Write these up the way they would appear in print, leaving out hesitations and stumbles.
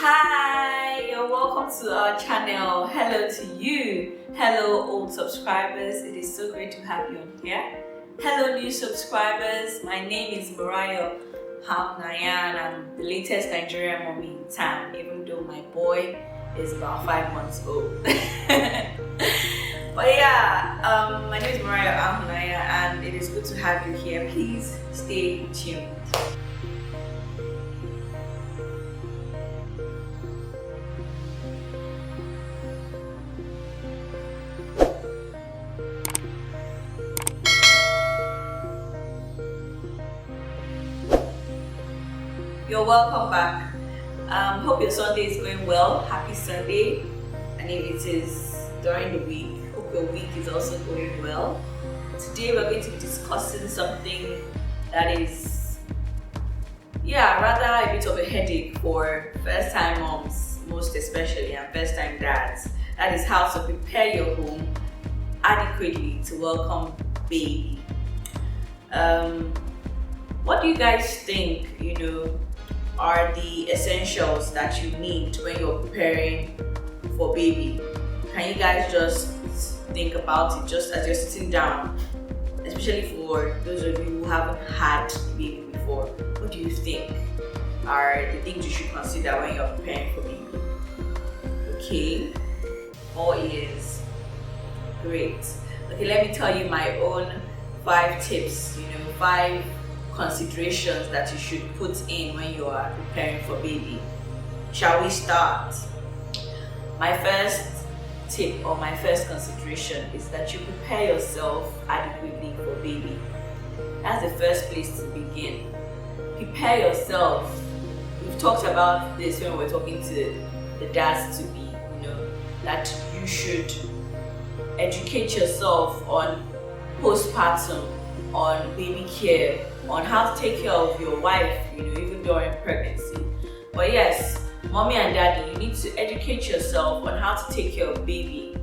Hi, you're welcome to our channel. Hello to you. Hello old subscribers. It is so great to have you on here. Hello new subscribers. My name is Morayo A. I'm the latest Nigerian mommy in town, even though my boy is about 5 months old. But yeah, my name is Morayo A, and it is good to have you here. Please stay tuned. You're welcome back. Hope your Sunday is going well. Happy Sunday. And if it is during the week, hope your week is also going well. Today we're going to be discussing something that is, rather a bit of a headache for first-time moms, most especially, and first-time dads. That is how to prepare your home adequately to welcome baby. What do you guys think, are the essentials that you need when you're preparing for baby? Can you guys just think about it just as you're sitting down, especially for those of you who haven't had baby before? What do you think are the things you should consider when you're preparing for baby? Okay, all ears. Great. Okay, let me tell you my own 5 tips, 5 considerations that you should put in when you are preparing for baby. Shall we start? My first tip or my first consideration is that you prepare yourself adequately for baby. That's the first place to begin. Prepare yourself. We've talked about this when we're talking to the dads to be, that you should educate yourself on postpartum, on baby care, on how to take care of your wife, even during pregnancy. But yes, mommy and daddy, you need to educate yourself on how to take care of baby,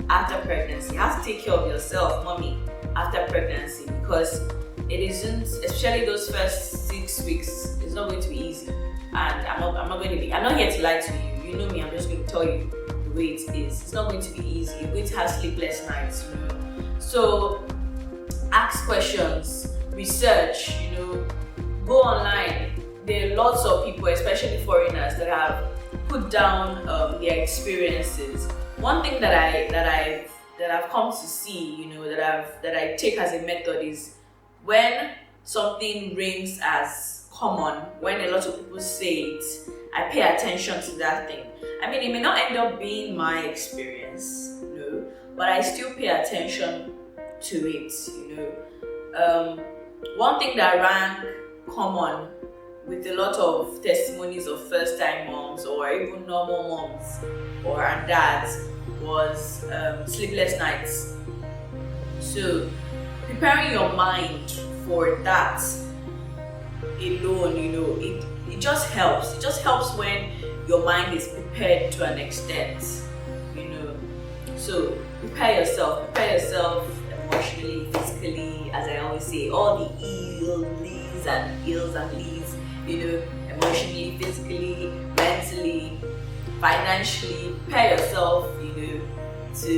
after pregnancy. How to take care of yourself, mommy, after pregnancy, because it isn't, especially those first 6 weeks, it's not going to be easy. And I'm not here to lie to you. You know me, I'm just going to tell you the way it is. It's not going to be easy. You're going to have sleepless nights, So ask questions, research, go online. There are lots of people, especially foreigners, that have put down their experiences. One thing that I've come to see, that I take as a method is when something rings as common, when a lot of people say it, I pay attention to that thing. I mean, it may not end up being my experience, but I still pay attention to it, One thing that rang common with a lot of testimonies of first-time moms or even normal moms or dads was sleepless nights. So preparing your mind for that alone, it just helps. It just helps when your mind is prepared to an extent, So prepare yourself emotionally, physically, as I always say, all the ills and lees, emotionally, physically, mentally, financially. Prepare yourself, to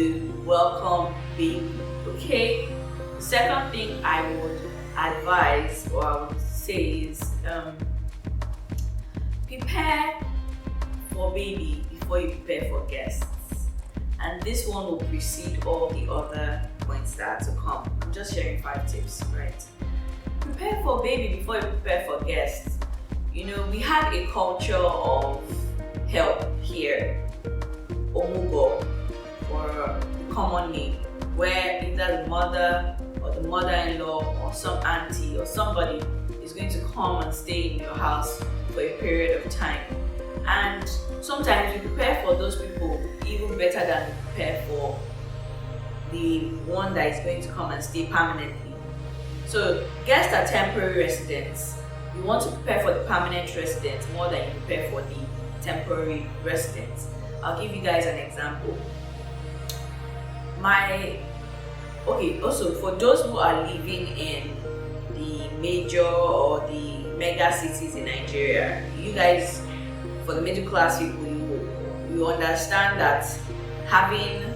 welcome baby. Okay. The second thing I would advise or I would say is prepare for baby before you prepare for guests. And this one will precede all the other points that are to come. I'm just sharing 5 tips, right? Prepare for baby before you prepare for guests. We have a culture of help here, omugo, or the common name, where either the mother or the mother-in-law or some auntie or somebody is going to come and stay in your house for a period of time. And sometimes you prepare for those people even better than you prepare for the one that is going to come and stay permanently. So guests are temporary residents. You want to prepare for the permanent residents more than you prepare for the temporary residents. I'll give you guys an example. Also for those who are living in the major or the mega cities in Nigeria, you guys for the middle class people, you understand that having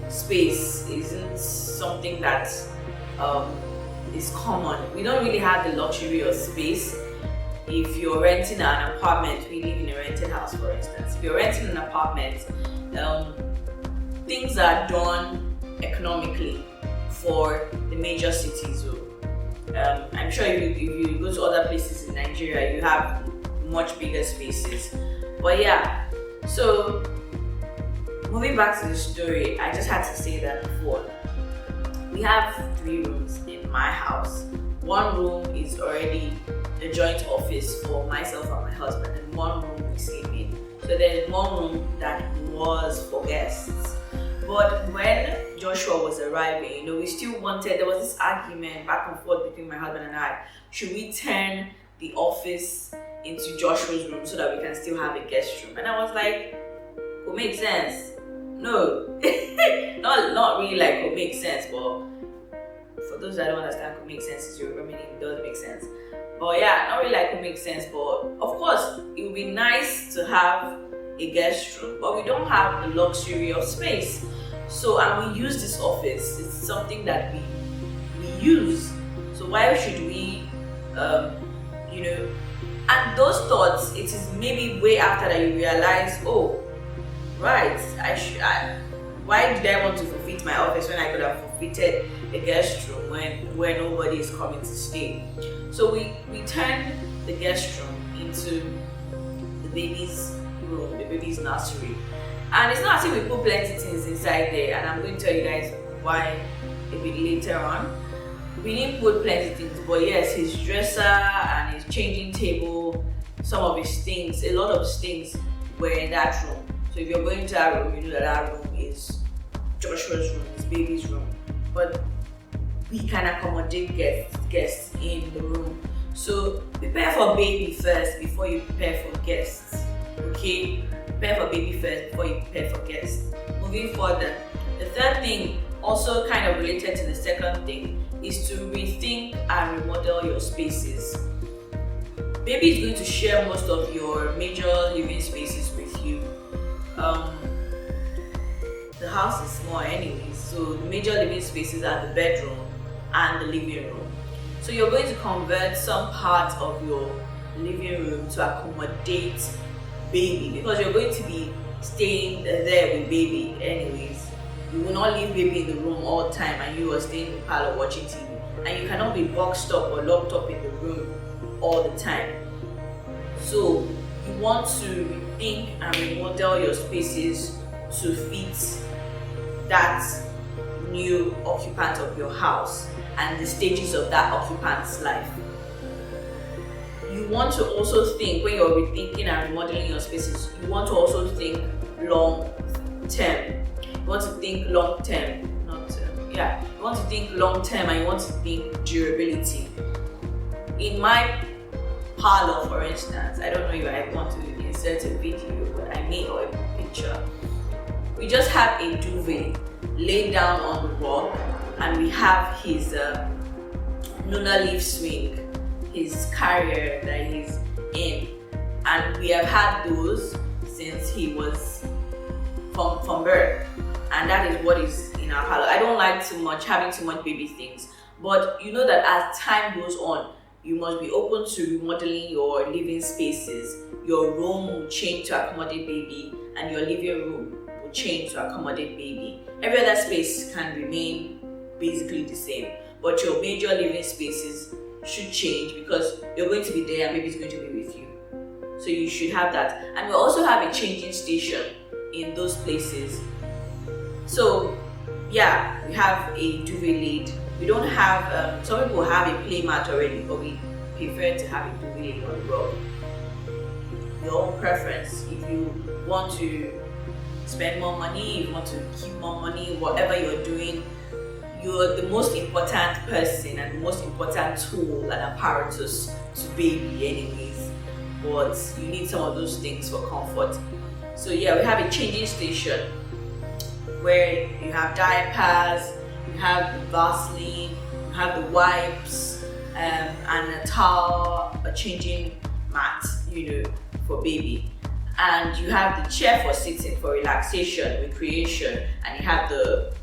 space isn't something that is common. We don't really have the luxury of space. If you're renting an apartment, we live in a rented house, for instance. If you're renting an apartment, things are done economically for the major cities. I'm sure if you go to other places in Nigeria, you have much bigger spaces. But yeah, so moving back to the story, I just had to say that before. We have 3 rooms in my house. One room is already a joint office for myself and my husband, and one room we sleep in. So there's one room that was for guests. But when Joshua was arriving, we still wanted, there was this argument back and forth between my husband and I. Should we turn the office into Joshua's room so that we can still have a guest room? And I was like, it makes sense. No, not really like it makes sense, but for those that don't understand, it makes sense. It's your meaning, it does make sense. But yeah, not really like it makes sense, but of course, it would be nice to have a guest room, but we don't have the luxury of space. So, and we use this office, it's something that we use. So why should we, and those thoughts, it is maybe way after that you realize, oh, right, why did I want to forfeit my office when I could have forfeited a guest room where nobody is coming to stay? So we turned the guest room into the baby's room, the baby's nursery. And it's not as if we put plenty things inside there, and I'm going to tell you guys why a bit later on. We didn't put plenty things, but yes, his dresser and his changing table, some of his things, a lot of his things were in that room. So if you're going to that room, you know that room is Joshua's room, his baby's room. But we can accommodate guests in the room. So prepare for baby first before you prepare for guests. Okay? Prepare for baby first before you prepare for guests. Moving further, the third thing, also kind of related to the second thing, is to rethink and remodel your spaces. Baby is going to share most of your major living spaces with you. The house is small anyways, so the major living spaces are the bedroom and the living room. So you're going to convert some parts of your living room to accommodate baby, because you're going to be staying there with baby anyways. You will not leave baby in the room all the time and you are staying in the parlor watching TV. And you cannot be boxed up or locked up in the room all the time. So you want to rethink and remodel your spaces to fit that new occupant of your house and the stages of that occupant's life. You want to also think, when you're rethinking and remodeling your spaces, you want to also think long term. You want to think long term, you want to think long term, and you want to think durability. In my parlor, for instance, I don't know if I want to insert a video, but I may, or a picture. We just have a duvet laid down on the rug, and we have his lunar leaf swing, his carrier that he's in, and we have had those since he was from birth, and that is what is in our parlor. I don't like having too much baby things, but you know that as time goes on, you must be open to remodeling your living spaces. Your room will change to accommodate baby, and your living room will change to accommodate baby. Every other space can remain basically the same, but your major living spaces should change because you're going to be there and baby's going to be with you. So you should have that. And we also have a changing station in those places. So yeah, we have a duvet laid. We don't have, some people have a play mat already, but we prefer to have a duvet laid on the rug. Your own preference. If you want to spend more money, if you want to keep more money, whatever you're doing, you're the most important person and the most important tool and apparatus to baby anyways. But you need some of those things for comfort. So yeah, we have a changing station where you have diapers, you have the Vaseline, you have the wipes, and a towel, a changing mat, for baby. and you have the chair for sitting for relaxation, recreation, and you have the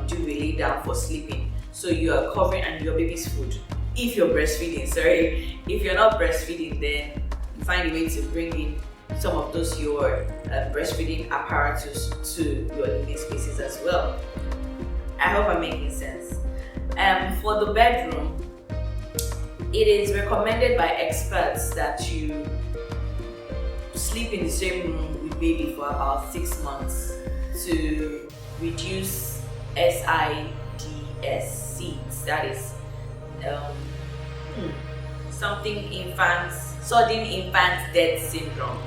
duvet lay down for sleeping. So you are covering, and your baby's food. If you're breastfeeding, sorry. If you're not breastfeeding, then you find a way to bring in some of those your breastfeeding apparatus to your living spaces as well. I hope I'm making sense. For the bedroom, it is recommended by experts that you sleep in the same room with baby for about 6 months to reduce SIDS seeds. That is sudden infant death syndrome.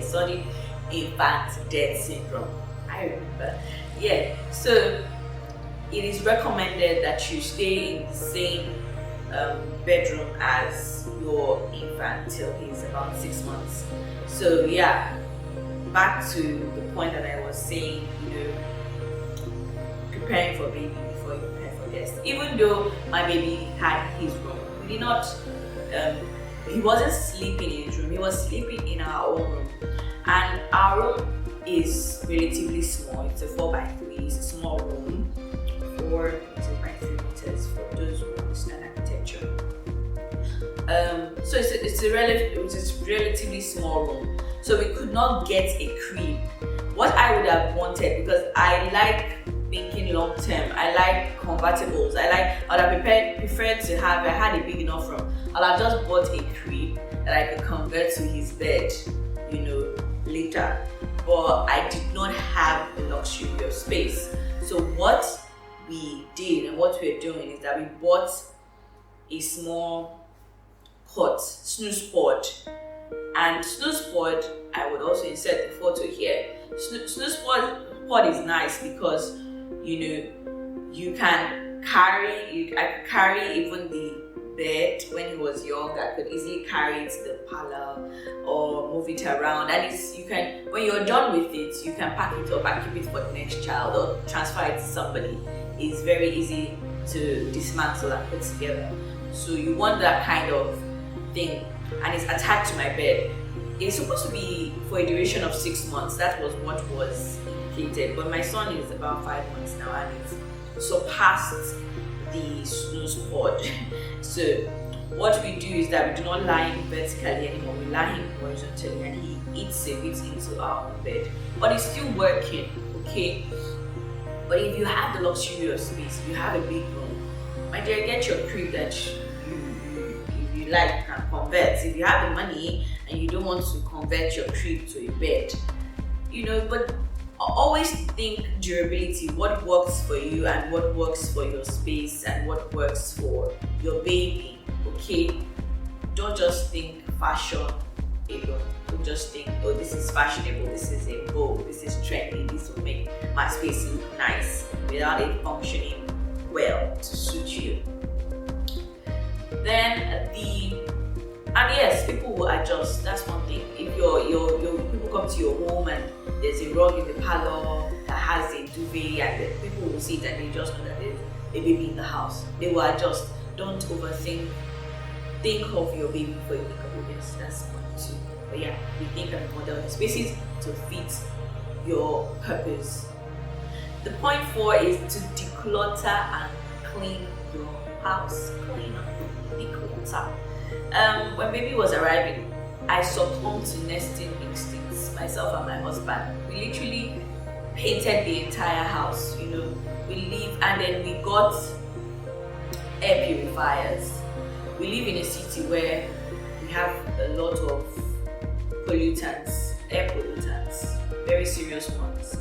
Sudden infant death syndrome. I remember. Yeah. So it is recommended that you stay in the same bedroom as your infant till he's about 6 months. So yeah, back to the point that I was saying, preparing for baby before you prepare for guests. Even though my baby had his room, we did not, he wasn't sleeping in his room, he was sleeping in our own room. And our room is relatively small. It's a 4x3, it's a small room, 4 by 3 meters for those who understand architecture. So it's a relatively small room. So we could not get a crib. What I would have wanted, because I like thinking long term, I like convertibles. I would have preferred to have, I had a big enough room, I'd have just bought a crib that I could convert to his bed, later. But I did not have the luxury of space. So what we did and what we're doing is that we bought a small cot, snooze pod. And snooze pod, I would also insert the photo here. Snooze pod is nice because you can carry, I could carry even the bed. When he was young, I could easily carry it to the parlor or move it around, and you can, when you're done with it, you can pack it up and keep it for the next child or transfer it to somebody. It's very easy to dismantle and put together. So you want that kind of thing, and it's attached to my bed. It's supposed to be for a duration of 6 months. That was what was indicated, but my son is about 5 months now, and it's surpassed the snooze pod. So what we do is that we do not lie him vertically anymore, we lie him horizontally, and he eats a bit into our own bed. But it's still working, okay? But if you have the luxury of space, if you have a big room, my dear, get your crib that you like and convert. If you have the money and you don't want to convert your crib to a bed, but always think durability, what works for you and what works for your space and what works for your baby, okay? Don't just think fashion alone. Don't just think, oh, this is fashionable, this is a bow, this is trendy, this will make my space look nice, without it functioning well to suit you. And yes, people will adjust. That's one thing. If your people come to your home and there's a rug in the parlor that has a duvet, and people will see it and they just know that there's a baby in the house, they will adjust. Don't overthink. Think of your baby before you think of your guests. That's one too. But yeah, we think and model the spaces to fit your purpose. The point 4 is to declutter and clean your house. Clean up, declutter. When baby was arriving, I succumbed to nesting instincts, myself and my husband. We literally painted the entire house, we live, and then we got air purifiers. We live in a city where we have a lot of pollutants, air pollutants, very serious ones.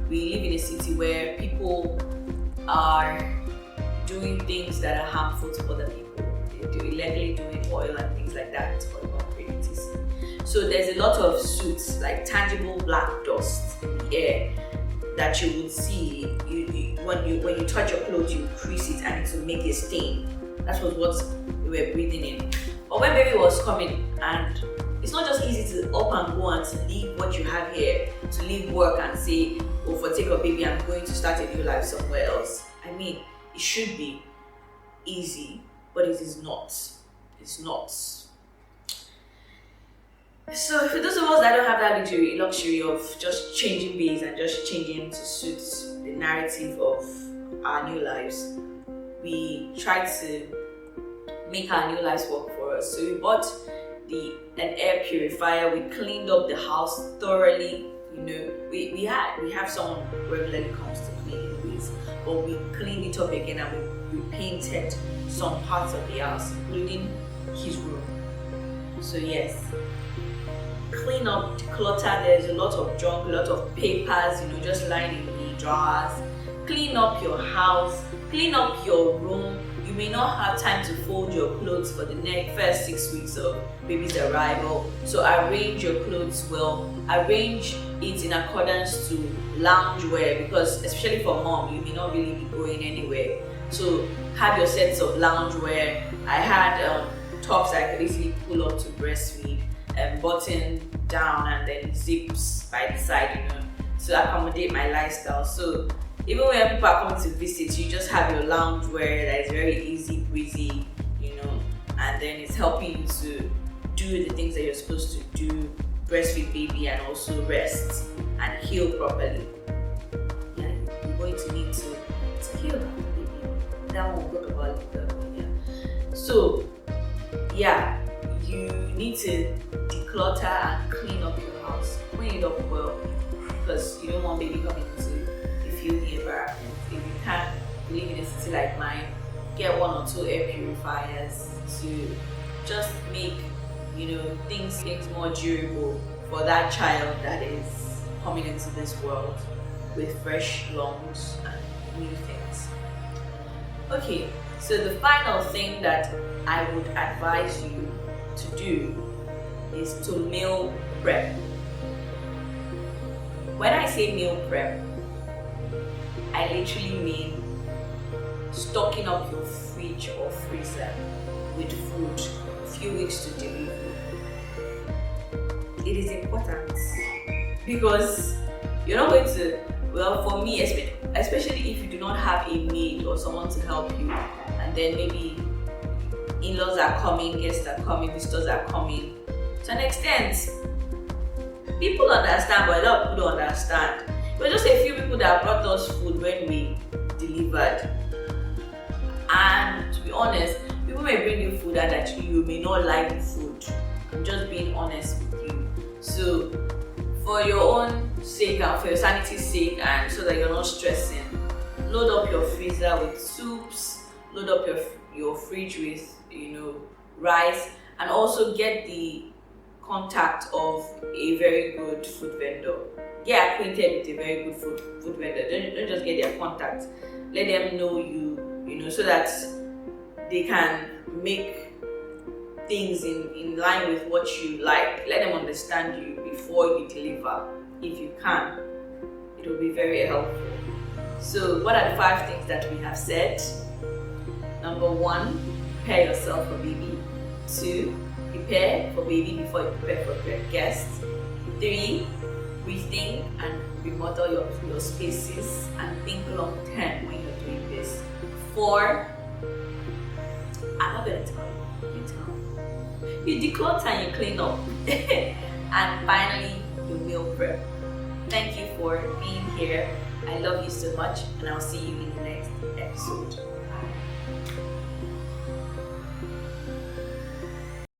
We live in a city where people are doing things that are harmful to other people. They're illegally doing oil and things like that for non-pregnancy. So there's a lot of soot, like tangible black dust in the air that you would see. When you touch your clothes, you crease it and it will make a stain. That was what we were breathing in. But when baby was coming, and it's not just easy to up and go and to leave what you have here, to leave work and say, oh, for take of baby, I'm going to start a new life somewhere else. I mean, it should be easy, but it is not. It's not. So for those of us that don't have that luxury of just changing base and just changing to suit the narrative of our new lives, we try to make our new lives work for us. So we bought an air purifier. We cleaned up the house thoroughly. You know, we have someone who regularly comes to clean anyways, but we cleaned it up again and we painted some parts of the house, including his room. So yes, clean up, declutter. There's a lot of junk, a lot of papers, you know, just lying in the drawers. Clean up your house, clean up your room. You may not have time to fold your clothes for the first 6 weeks of baby's arrival. So arrange your clothes well. Arrange it in accordance to lounge wear, because especially for mom, you may not really be going anywhere. So have your sets of lounge wear. I had tops I could easily pull up to breastfeed, button down and then zips by the side, you know, to accommodate my lifestyle. So even when people are coming to visit, you just have your lounge wear that is very easy breezy, you know, and then it's helping you to do the things that you're supposed to do, breastfeed baby and also rest and heal properly. Yeah, you're going to need to heal after baby. That one we'll talk about later. Yeah. So yeah, you need to declutter and clean up your house. Clean it up well, because you don't want baby coming into the filthy environment. If you can live in a city like mine, get 1 or 2 air purifiers to just make, you know, things more durable for that child that is coming into this world with fresh lungs and new things. Okay, so the final thing that I would advise you to do is to meal prep. When I say meal prep, I literally mean stocking up your fridge or freezer with food a few weeks to delivery. It is important because you're not going to, well, for me, especially if you do not have a maid or someone to help you, and then maybe in-laws are coming, guests are coming, visitors are coming. To an extent, people understand, but a lot of people don't understand. It was just a few people that brought us food when we delivered. And to be honest, people may bring you food and that you may not like the food. I'm just being honest with you. So, for your own sake and for your sanity's sake, and so that you're not stressing, load up your freezer with soups, load up your fridge with, you know, rice, and also get the contact of a very good food vendor. Get acquainted with a very good food vendor. Don't just get their contact. Let them know you know, so that they can make things in line with what you like. Let them understand you before you deliver. If you can, it will be very helpful. So what are the 5 things that we have said? Number 1, prepare yourself for baby. 2, prepare for baby before you prepare for guests. 3, rethink and remodel your spaces and think long term when you're doing this. 4, I'm not going to tell you. You tell me. You declutter and you clean up. And finally, you meal prep. Thank you for being here. I love you so much, and I'll see you in the next episode.